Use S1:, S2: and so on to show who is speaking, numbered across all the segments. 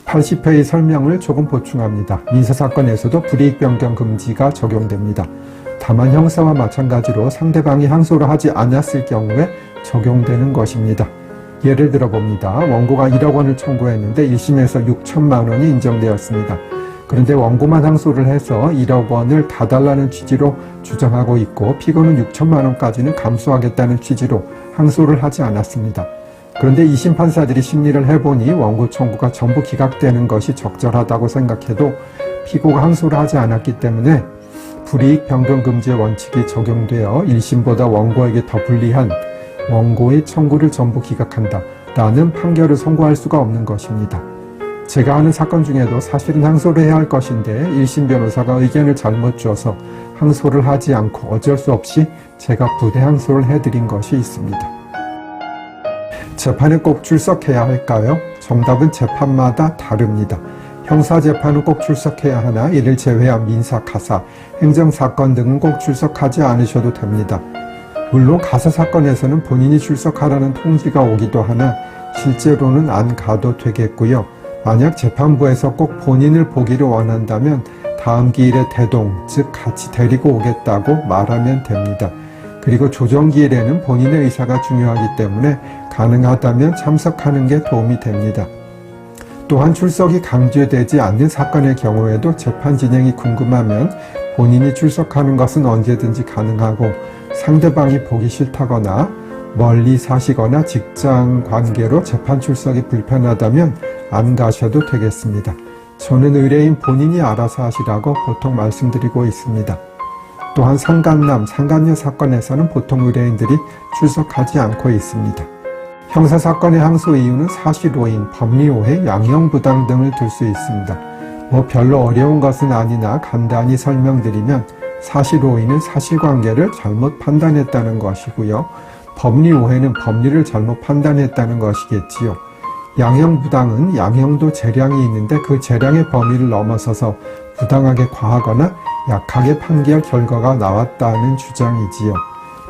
S1: 80회의 설명을 조금 보충합니다. 민사사건에서도 불이익 변경 금지가 적용됩니다. 다만 형사와 마찬가지로 상대방이 항소를 하지 않았을 경우에 적용되는 것입니다. 예를 들어 봅니다. 원고가 1억 원을 청구했는데 1심에서 6천만 원이 인정되었습니다. 그런데 원고만 항소를 해서 1억 원을 다 달라는 취지로 주장하고 있고 피고는 6천만 원까지는 감수하겠다는 취지로 항소를 하지 않았습니다. 그런데 2심 판사들이 심리를 해보니 원고 청구가 전부 기각되는 것이 적절하다고 생각해도 피고가 항소를 하지 않았기 때문에 불이익 변경 금지의 원칙이 적용되어 1심보다 원고에게 더 불리한 원고의 청구를 전부 기각한다 라는 판결을 선고할 수가 없는 것입니다. 제가 아는 사건 중에도 사실은 항소를 해야 할 것인데 1심 변호사가 의견을 잘못 줘서 항소를 하지 않고 어쩔 수 없이 제가 부대 항소를 해드린 것이 있습니다. 재판에 꼭 출석해야 할까요? 정답은 재판마다 다릅니다. 형사재판은 꼭 출석해야 하나 이를 제외한 민사, 가사, 행정사건 등은 꼭 출석하지 않으셔도 됩니다. 물론 가사사건에서는 본인이 출석하라는 통지가 오기도 하나 실제로는 안 가도 되겠고요. 만약 재판부에서 꼭 본인을 보기를 원한다면 다음 기일에 대동, 즉 같이 데리고 오겠다고 말하면 됩니다. 그리고 조정기일에는 본인의 의사가 중요하기 때문에 가능하다면 참석하는 게 도움이 됩니다. 또한 출석이 강제되지 않는 사건의 경우에도 재판 진행이 궁금하면 본인이 출석하는 것은 언제든지 가능하고 상대방이 보기 싫다거나 멀리 사시거나 직장 관계로 재판 출석이 불편하다면 안 가셔도 되겠습니다. 저는 의뢰인 본인이 알아서 하시라고 보통 말씀드리고 있습니다. 또한 상간남, 상간녀 사건에서는 보통 의뢰인들이 출석하지 않고 있습니다. 형사사건의 항소 이유는 사실오인, 법리오해, 양형부당 등을 들 수 있습니다. 별로 어려운 것은 아니나 간단히 설명드리면 사실오인은 사실관계를 잘못 판단했다는 것이고요. 법리오해는 법리를 잘못 판단했다는 것이겠지요. 양형부당은 양형도 재량이 있는데 그 재량의 범위를 넘어서서 부당하게 과하거나 약하게 판결 결과가 나왔다는 주장이지요.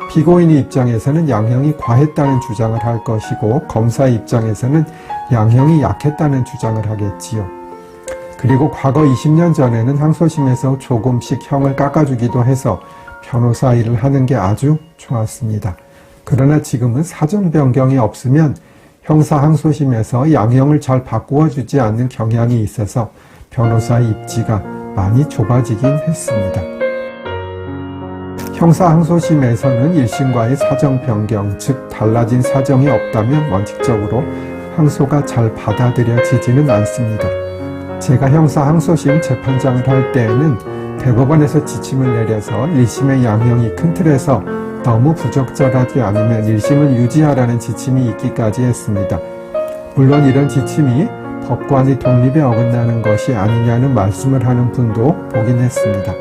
S1: 피고인 입장에서는 양형이 과했다는 주장을 할 것이고 검사 입장에서는 양형이 약했다는 주장을 하겠지요. 그리고 과거 20년 전에는 항소심에서 조금씩 형을 깎아주기도 해서 변호사 일을 하는 게 아주 좋았습니다. 그러나 지금은 사정 변경이 없으면 형사 항소심에서 양형을 잘 바꾸어 주지 않는 경향이 있어서 변호사의 입지가 많이 좁아지긴 했습니다. 형사 항소심에서는 1심과의 사정 변경, 즉 달라진 사정이 없다면 원칙적으로 항소가 잘 받아들여지지는 않습니다. 제가 형사 항소심 재판장을 할 때에는 대법원에서 지침을 내려서 1심의 양형이 큰 틀에서 너무 부적절하지 않으면 1심을 유지하라는 지침이 있기까지 했습니다. 물론 이런 지침이 법관의 독립에 어긋나는 것이 아니냐는 말씀을 하는 분도 보긴 했습니다.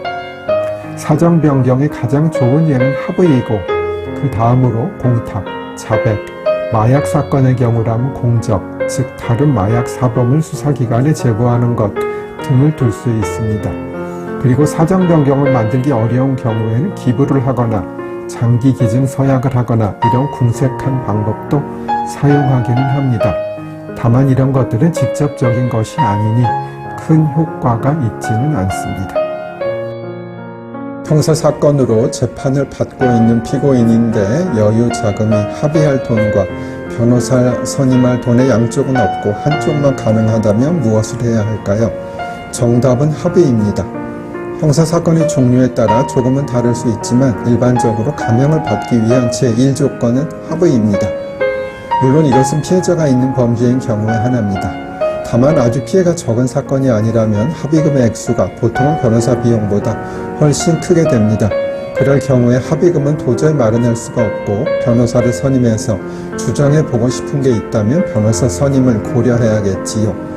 S1: 사정 변경의 가장 좋은 예는 합의이고 그 다음으로 공탁, 자백, 마약 사건의 경우라면 공적, 즉 다른 마약 사범을 수사기관에 제보하는 것 등을 들 수 있습니다. 그리고 사정 변경을 만들기 어려운 경우에는 기부를 하거나 장기 기증 서약을 하거나 이런 궁색한 방법도 사용하기는 합니다. 다만 이런 것들은 직접적인 것이 아니니 큰 효과가 있지는 않습니다. 형사사건으로 재판을 받고 있는 피고인인데 여유 자금이 합의할 돈과 변호사 선임할 돈의 양쪽은 없고 한쪽만 가능하다면 무엇을 해야 할까요? 정답은 합의입니다. 형사사건의 종류에 따라 조금은 다를 수 있지만 일반적으로 감형을 받기 위한 제1조건은 합의입니다. 물론 이것은 피해자가 있는 범죄인 경우에 하나입니다. 다만 아주 피해가 적은 사건이 아니라면 합의금의 액수가 보통은 변호사 비용보다 훨씬 크게 됩니다. 그럴 경우에 합의금은 도저히 마련할 수가 없고 변호사를 선임해서 주장해보고 싶은 게 있다면 변호사 선임을 고려해야겠지요.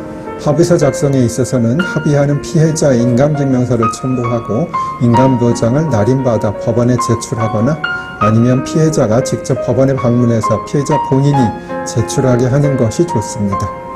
S1: 합의서 작성에 있어서는 합의하는 피해자의 인감증명서를 첨부하고 인감도장을 날인받아 법원에 제출하거나 아니면 피해자가 직접 법원에 방문해서 피해자 본인이 제출하게 하는 것이 좋습니다.